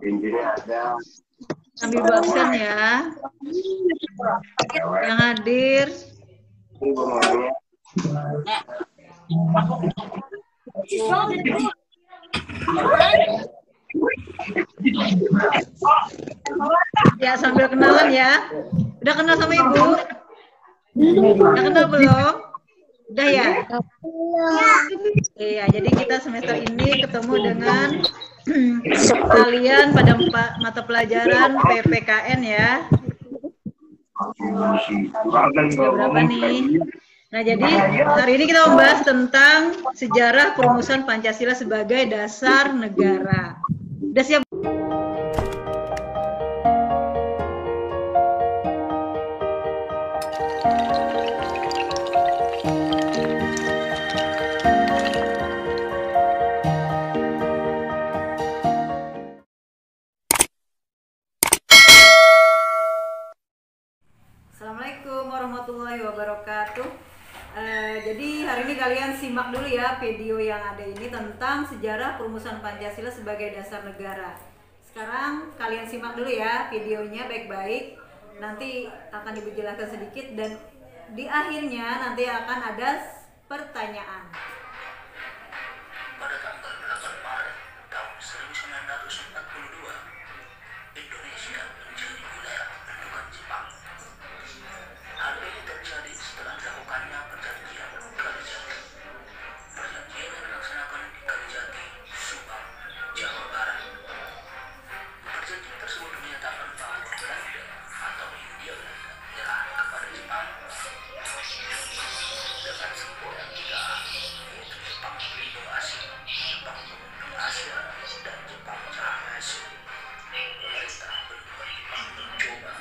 Intinya ada. Kami absen ya. Yang hadir. Ya, sambil kenalan ya. Udah kenal sama Ibu? Udah kenal belum? Udah ya? Iya, jadi kita semester ini ketemu dengan kalian pada mata pelajaran PPKN ya. Berapa nih? Nah, jadi hari ini kita membahas tentang sejarah perumusan Pancasila sebagai dasar negara. Udah siap? Assalamualaikum warahmatullahi wabarakatuh. Jadi hari ini kalian simak dulu ya video yang ada ini tentang sejarah perumusan Pancasila sebagai dasar negara. Sekarang kalian simak dulu ya videonya baik-baik. Nanti akan dijelaskan sedikit dan di akhirnya nanti akan ada pertanyaan. Pada tanggal 8 Maret tahun 1942, Indonesia menjadi wilayah pendudukan Jepang. Hal ini terjadi setelah dilakukannya perjanjian Kalijati. Perjanjian yang dilaksanakan di Kalijati, Subang, Jawa Barat. Perjanjian tersebut menyatakan bahwa Belanda atau Hindia Belanda menyerah kepada Jepang dengan sebuah tiga, yaitu Jepang Pelindung Asia, Jepang Pelindung Asia, dan Jepang Cahaya Asia. Pemerintah pendudukan Jepang mencoba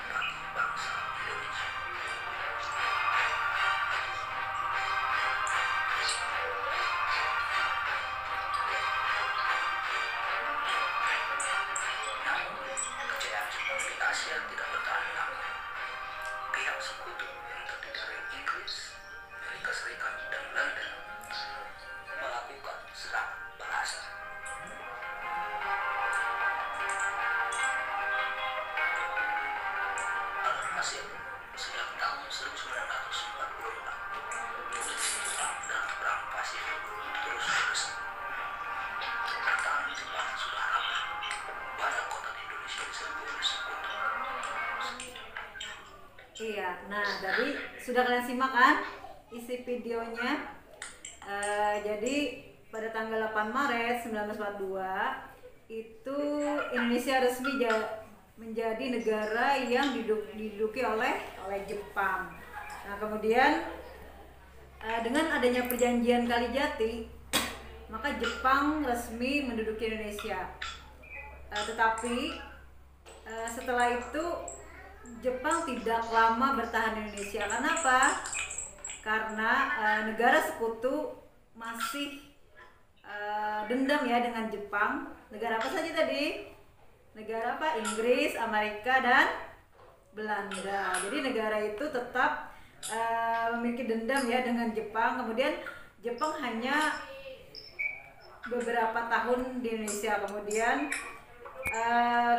bagi bangsa Indonesia. Namun, kejayaan Jepang di Asia tidak bertahan lama. Pihak sekutu yang terdiri dari Inggris, Amerika Serikat, dan Belanda melakukan serangan balasan. Alhasil, sejak tahun 1944, posisi Jepang dalam perang Pasifik terus membesar. Pertahanan Jepang sudah ramai. Banyak kota di Indonesia diserbu oleh sekutu. Iya, nah tadi sudah kalian simak kan isi videonya. Jadi pada tanggal 8 Maret 1942 itu Indonesia resmi menjadi negara yang diduduki oleh Jepang. Nah kemudian dengan adanya perjanjian Kalijati, maka Jepang resmi menduduki Indonesia. Tetapi setelah itu Jepang tidak lama bertahan di Indonesia. Kenapa? Karena negara sekutu masih dendam ya dengan Jepang. Negara apa saja tadi? Negara apa? Inggris, Amerika, dan Belanda. Jadi negara itu tetap memiliki dendam ya dengan Jepang. Kemudian Jepang hanya beberapa tahun di Indonesia. Kemudian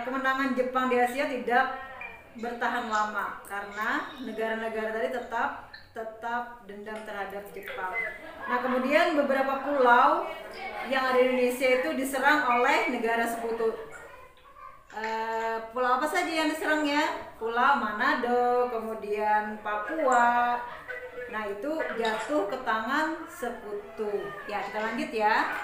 kemenangan Jepang di Asia tidak bertahan lama karena negara-negara tadi tetap dendam terhadap Jepang. Nah kemudian beberapa pulau yang ada di Indonesia itu diserang oleh negara sekutu. Pulau apa saja yang diserang ya? Pulau Manado, kemudian Papua. Nah itu jatuh ke tangan sekutu. Ya kita lanjut ya.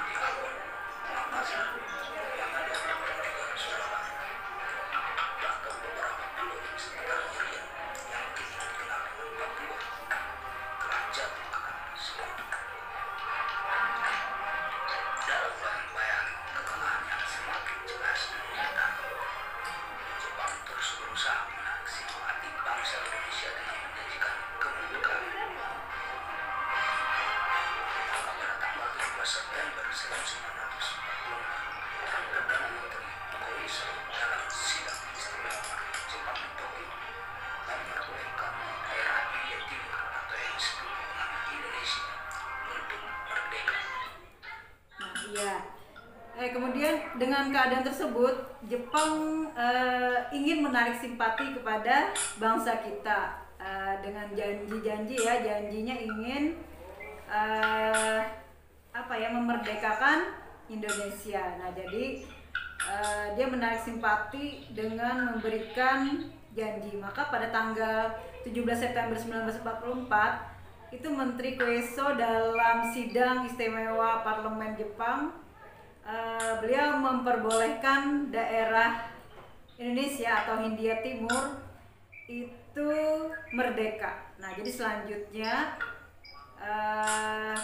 September 1945, Perdana Menteri Koiso dalam sidang istimewa Jepang di Tokyo memperbolehkan daerah India Timur atau yang disebut dengan Indonesia untuk merdeka. Nah, iya. Kemudian dengan keadaan tersebut, Jepang ingin menarik simpati kepada bangsa kita dengan janji-janji ya, janjinya ingin memerdekakan Indonesia. Nah, jadi dia menarik simpati dengan memberikan janji. Maka pada tanggal 17 September 1944 itu Menteri Koiso dalam sidang istimewa Parlemen Jepang, beliau memperbolehkan daerah Indonesia atau Hindia Timur itu merdeka. Nah, jadi selanjutnya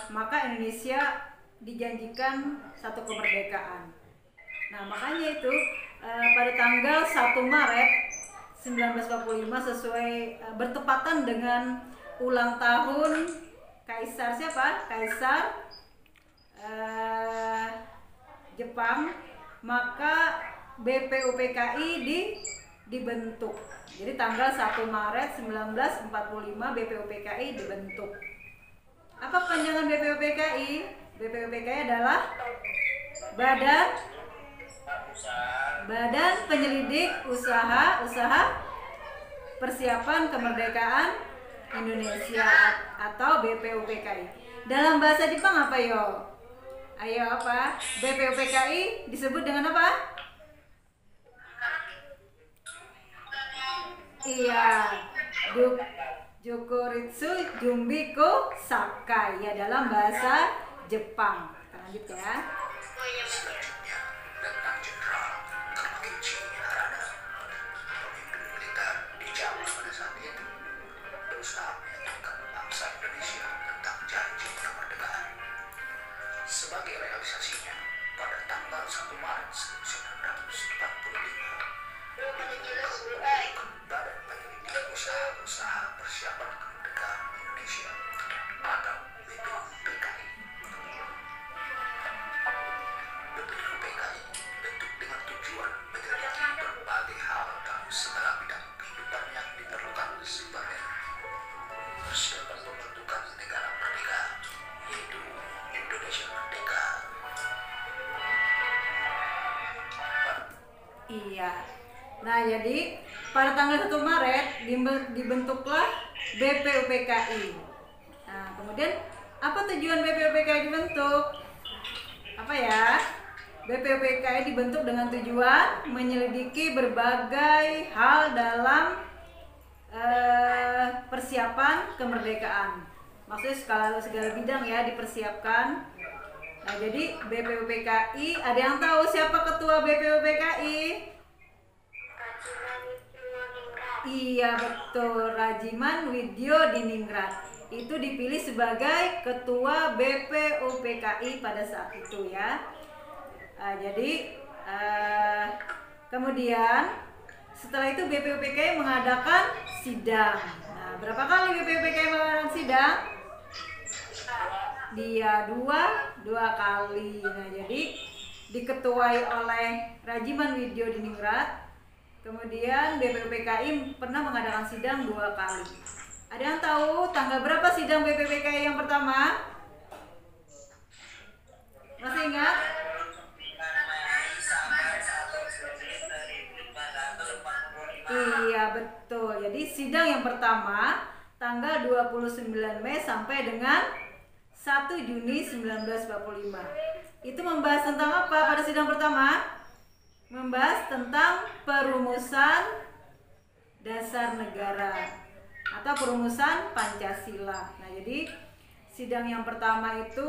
maka Indonesia dijanjikan satu kemerdekaan. Nah, makanya itu pada tanggal 1 Maret 1945 sesuai bertepatan dengan ulang tahun Kaisar siapa? Kaisar Jepang, maka BPUPKI dibentuk. Jadi tanggal 1 Maret 1945 BPUPKI dibentuk. Apa kepanjangan BPUPKI? BPUPKI adalah Badan Penyelidik Usaha Persiapan Kemerdekaan Indonesia atau BPUPKI. Dalam bahasa Jepang apa yo? Ayo apa? BPUPKI disebut dengan apa? Iya, Jokuritsu Jumbiko Sakai ya dalam bahasa Jepang. Kita lanjut ya. Selanjutnya, Letnan Jenderal Tamakichi Harada, pemimpin militer di Jepang pada saat itu, berusaha meyakinkan bangsa Indonesia tentang janji kemerdekaan. Sebagai realisasinya, pada tanggal 1 Maret 1945, Badan Penyelidik Usaha Persiapan Kemerdekaan Indonesia atau BPUPKI. BPUPKI dibentuk dengan tujuan menyelidiki berbagai hal dalam segala bidang kehidupan yang diperlukan sebagai persiapan pembentukan negara merdeka, yaitu Indonesia Merdeka. Iya. Nah, jadi pada tanggal 1 Maret dibentuklah BPUPKI. Nah, kemudian apa tujuan BPUPKI dibentuk? Apa ya? BPUPKI dibentuk dengan tujuan menyelidiki berbagai hal dalam persiapan kemerdekaan. Maksudnya segala bidang ya dipersiapkan. Nah, jadi BPUPKI, ada yang tahu siapa ketua BPUPKI? Iya betul, Rajiman Widyo Diningrat. Itu dipilih sebagai ketua BPUPKI pada saat itu ya. Jadi kemudian setelah itu BPUPKI mengadakan sidang. Nah, berapa kali BPUPKI mengadakan sidang? Dia dua kali. Nah, jadi diketuai oleh Rajiman Widyo Diningrat. Kemudian BPUPKI pernah mengadakan sidang 2 kali. Ada yang tahu tanggal berapa sidang BPUPKI yang pertama? Masih ingat? Iya betul. Jadi sidang yang pertama tanggal 29 Mei sampai dengan 1 Juni 1945. Itu membahas tentang apa pada sidang pertama? Membahas tentang perumusan dasar negara atau perumusan Pancasila. Nah, jadi sidang yang pertama itu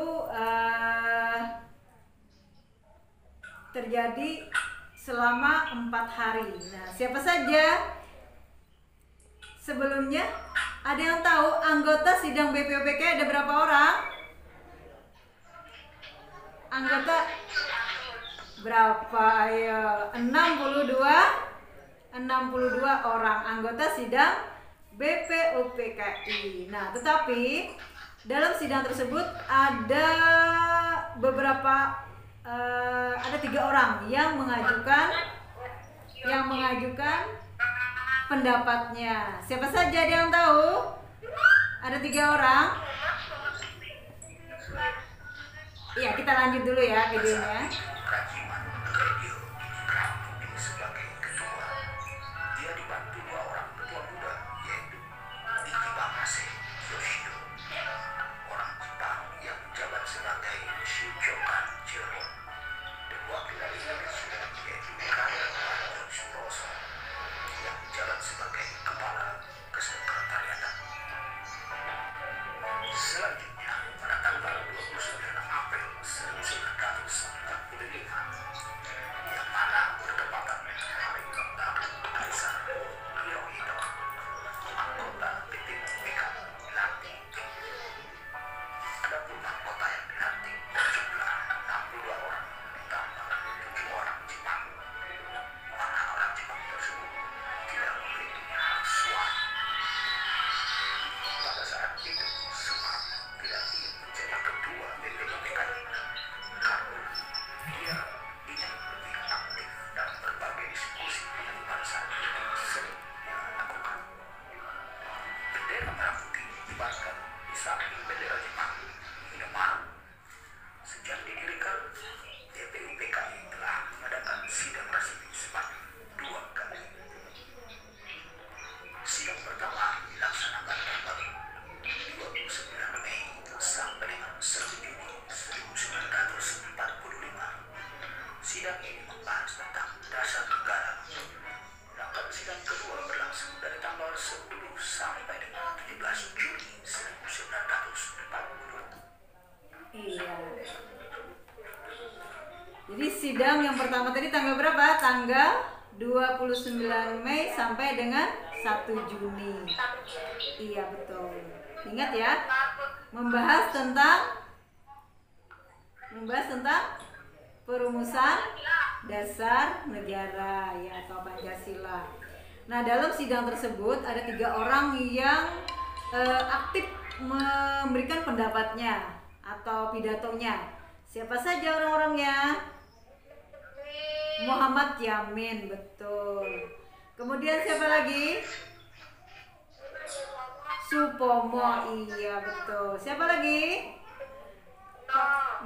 terjadi selama 4 hari. Nah, siapa saja? Sebelumnya, ada yang tahu anggota sidang BPUPKI ada berapa orang? Anggota berapa? Ayo, 62 orang anggota sidang BPUPKI. Nah, tetapi dalam sidang tersebut ada beberapa ada 3 orang yang mengajukan pendapatnya. Siapa saja ada yang tahu? Ada 3 orang. Iya, kita lanjut dulu ya videonya. Jadi sidang yang pertama tadi tanggal berapa? Tanggal 29 Mei sampai dengan 1 Juni. Iya betul. Ingat ya, membahas tentang perumusan dasar negara ya atau Pancasila. Nah, dalam sidang tersebut ada 3 orang yang aktif memberikan pendapatnya atau pidatonya. Siapa saja orang-orangnya? Muhammad Yamin, betul. Kemudian siapa lagi? Supomo, iya betul. Siapa lagi?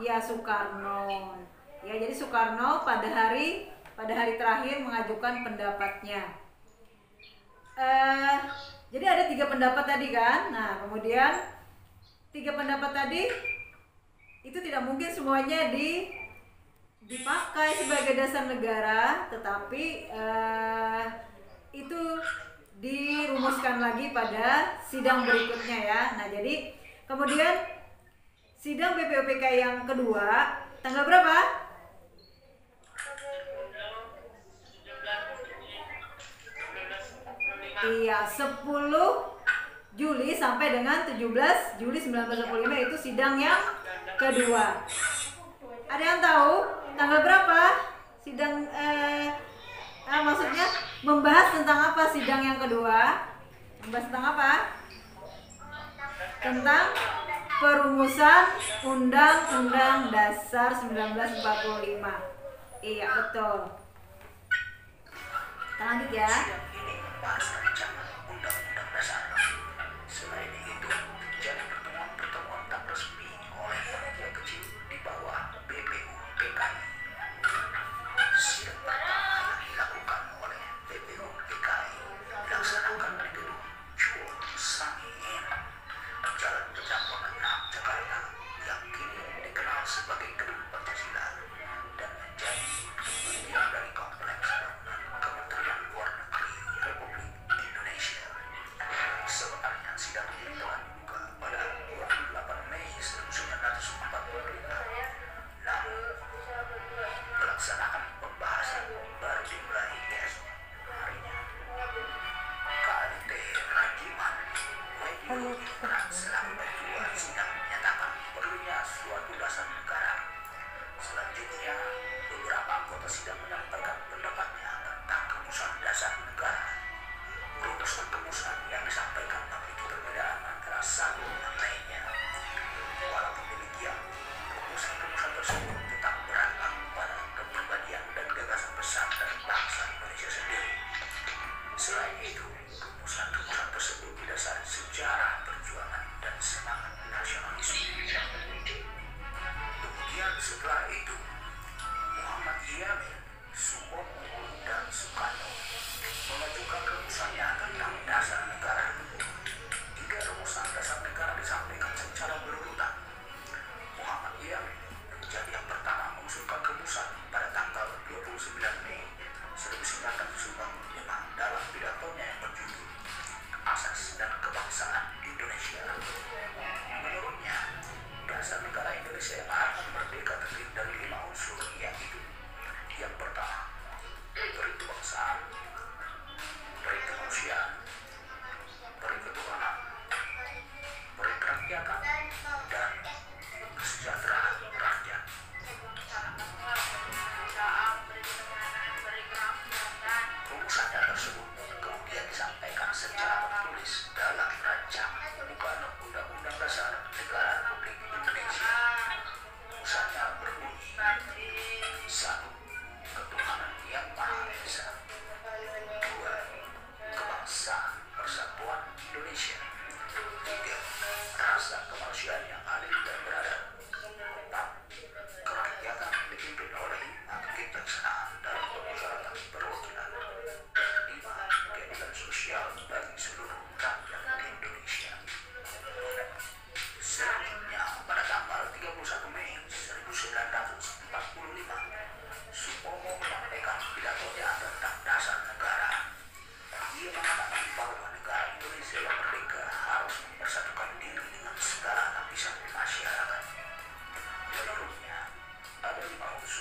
Ya, Soekarno. Ya, jadi Soekarno pada hari terakhir mengajukan pendapatnya. Jadi ada 3 pendapat tadi kan. Nah, kemudian 3 pendapat tadi itu tidak mungkin semuanya dipakai sebagai dasar negara, tetapi itu dirumuskan lagi pada sidang berikutnya ya. Nah, jadi kemudian sidang BPUPK yang kedua tanggal berapa? Iya, 10 Juli sampai dengan 17 Juli 1945 itu sidang yang kedua. Ada yang tahu tanggal berapa sidang maksudnya membahas tentang apa sidang yang kedua? Membahas tentang apa? Tentang perumusan Undang-Undang Dasar 1945. Iya, betul. Kita lanjut ya. Membahas rancangan Undang-Undang Dasar. Selain itu, terjadi pertemuan-pertemuan tak resmi oleh panitia kecil di bawah BPUPKI. Sidang pertama yang dilakukan oleh BPUPKI dilaksanakan di gedung Chuo Sangin, Jalan Pencampuran Jakarta, yang kini dikenal sebagai Gedung Pancasila dan menjadi bagian dari kompleks bangunan Kementerian Luar Negeri Republik Indonesia. Sebenarnya sidang ini telah dibuka pada 28 Mei 1945. Namun, pelaksanaan pembahasan baru dimulai esok harinya. KLT Rajiman Radio Trans selaku ketua sidang menyatakan perlunya suatu dasar negara. Selanjutnya, beberapa anggota sidang menyampaikan pendapatnya tentang rumusan dasar negara. Rumusan yang disampaikan memiliki perbedaan antara satu dan lainnya. Walaupun demikian, rumusan tersebut tetap berangkat pada kepribadian dan gagasan besar dari bangsa Indonesia sendiri. Selain itu, rumusan tersebut didasari sejarah perjuangan dan semangat nasionalisme. Kemudian setelah itu, Muhammad Yamin, Supomo, dan Soekarno mengajukan rumusannya tentang dasar negara. 3 rumusan dasar negara disampaikan secara berurutan. Muhammad Yamin menjadi yang pertama mengusulkan rumusan pada tanggal 29 Mei 1945 dalam pidatonya yang berjudul Asas dan Kebangsaan Indonesia. Menurutnya, dasar negara Indonesia yang akan merdeka terdiri dari 5 unsur, yaitu yang pertama, peri kebangsaan, peri kemanusiaan, peri ketuhanan, peri kerakyatan, dan kesejahteraan rakyat. Rumusannya tersebut kemudian disampaikan secara tertulis dalam rancangan Undang-Undang Dasar Negara Republik Indonesia. Rumusannya berbunyi,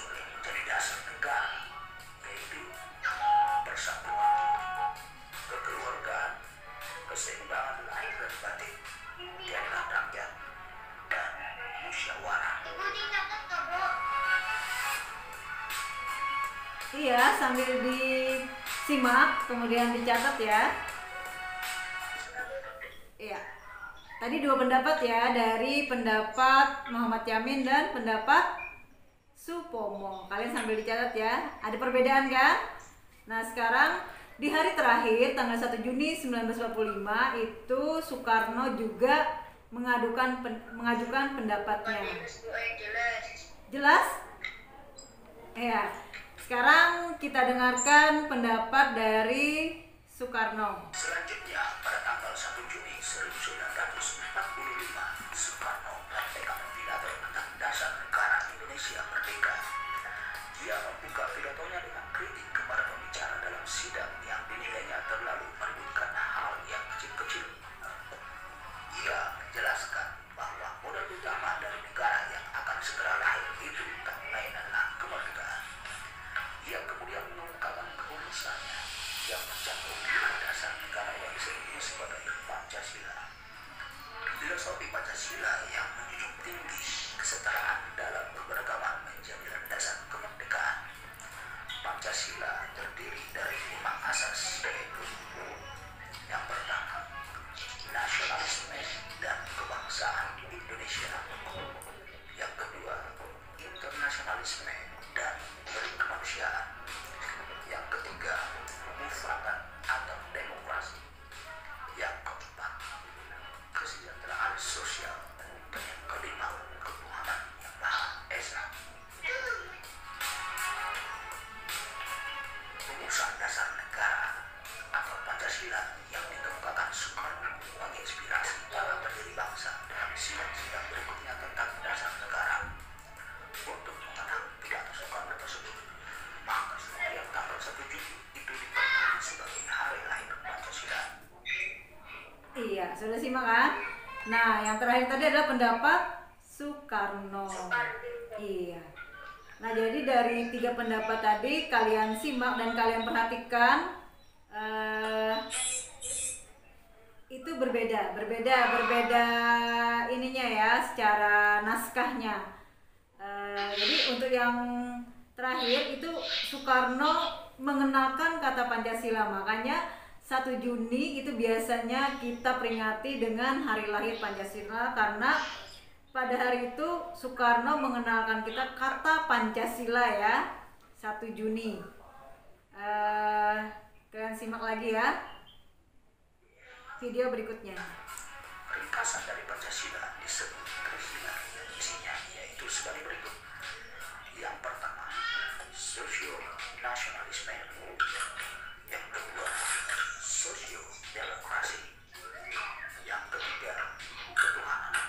boleh menjadi dasar negara, yaitu persatuan, kekeluargaan, keseimbangan lahir dan batin, keadilan rakyat, dan musyawarah. Iya, sambil disimak kemudian dicatat ya. Iya. Tadi dua pendapat ya, dari pendapat Muhammad Yamin dan pendapat Supomo. Kalian sambil dicatat ya. Ada perbedaan kan? Nah, sekarang di hari terakhir tanggal 1 Juni 1945 itu Soekarno juga mengajukan pendapatnya. Jelas? Ya. Sekarang kita dengarkan pendapat dari Soekarno. Selanjutnya, pada tanggal 1 Juni 1945, Soekarno menyampaikan pidato tentang dasar negara Indonesia Merdeka. Dia membuka pidatonya dengan kritik kepada pembicara dalam sidang yang dinilainya terlalu meributkan hal yang kecil-kecil. Ia menjelaskan bahwa modal utama dari negara yang akan segera lahir itu tak lain adalah kemerdekaan. Ia kemudian mengungkapkan keputusannya yang mencantumkan dasar negara yang disebut sebagai Pancasila. Filosofi Pancasila yang menjunjung tinggi kesetaraan dalam keberagaman menjadi landasan kemerdekaan. Pancasila terdiri dari 5 asas, yaitu yang pertama, nasionalisme dan kebangsaan Indonesia. Yang kedua, internasionalisme dan berkemanusiaan. Yang ketiga, kemufakat atau demokrasi. Yang keempat, kesejahteraan sosial. Dan yang kelima, ketuhanan yang Maha Esa. Rumusan dasar negara atau Pancasila yang dikemukakan Soekarno menginspirasi para pendiri bangsa dalam sidang-sidang berikutnya tentang dasar negara. Untuk mengenang pidato Soekarno tersebut, maka setiap tanggal 1 Juni itu diperingati sebagai hari lahir Pancasila. Iya, sudah simak kan? Nah, yang terakhir tadi adalah pendapat Soekarno. Iya. Nah, jadi dari 3 pendapat tadi kalian simak dan kalian perhatikan, itu berbeda ininya ya, secara naskahnya. Jadi untuk yang terakhir itu Soekarno mengenalkan kata Pancasila, makanya 1 Juni itu biasanya kita peringati dengan hari lahir Pancasila, karena pada hari itu Soekarno mengenalkan kita kata Pancasila ya, 1 Juni. Kalian simak lagi ya video berikutnya. Ringkasan dari Pancasila disebut Trisila. Isinya yaitu sebagai berikut. Yang pertama, sosio-nasionalisme. Yang kedua, sosio-demokrasi. Yang ketiga, ketuhanan.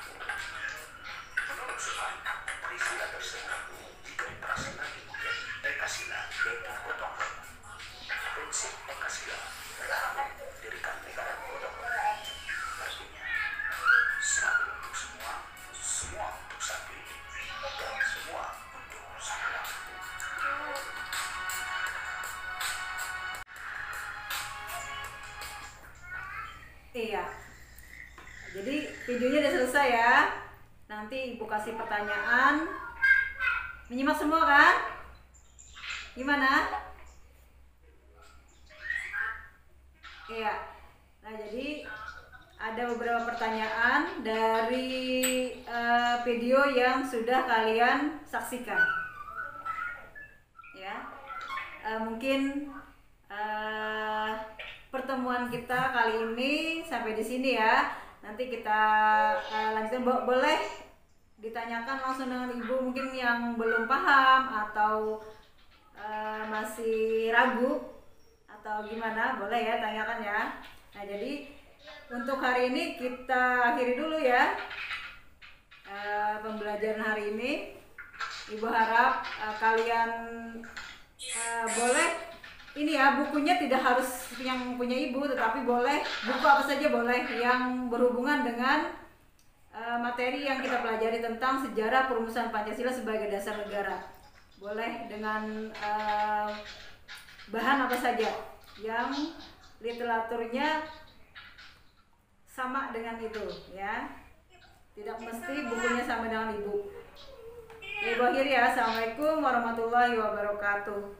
Menurut Soekarno, Trisila tersebut jika diterasi lagi menjadi Ekasila, yaitu gotong royong. Prinsip Ekasila adalah mendirikan negara gotong royong. Artinya, satu untuk semua, semua untuk satu, dan semua untuk semua. Iya. Jadi videonya udah selesai ya. Nanti Ibu kasih pertanyaan. Menyimak semua kan? Gimana? Iya. Nah, jadi ada beberapa pertanyaan dari video yang sudah kalian saksikan. Ya. Mungkin pertemuan kita kali ini sampai di sini ya. Nanti kita lanjutkan. Boleh ditanyakan langsung dengan Ibu mungkin yang belum paham atau masih ragu atau gimana, boleh ya tanyakan ya. Nah, jadi untuk hari ini kita akhiri dulu ya pembelajaran hari ini. Ibu harap kalian boleh ini ya, bukunya tidak harus yang punya Ibu, tetapi boleh buku apa saja boleh yang berhubungan dengan materi yang kita pelajari tentang sejarah perumusan Pancasila sebagai dasar negara. boleh dengan bahan apa saja yang literaturnya sama dengan itu ya, tidak mesti bukunya sama dengan ibu. Ibu akhir ya, assalamualaikum warahmatullahi wabarakatuh.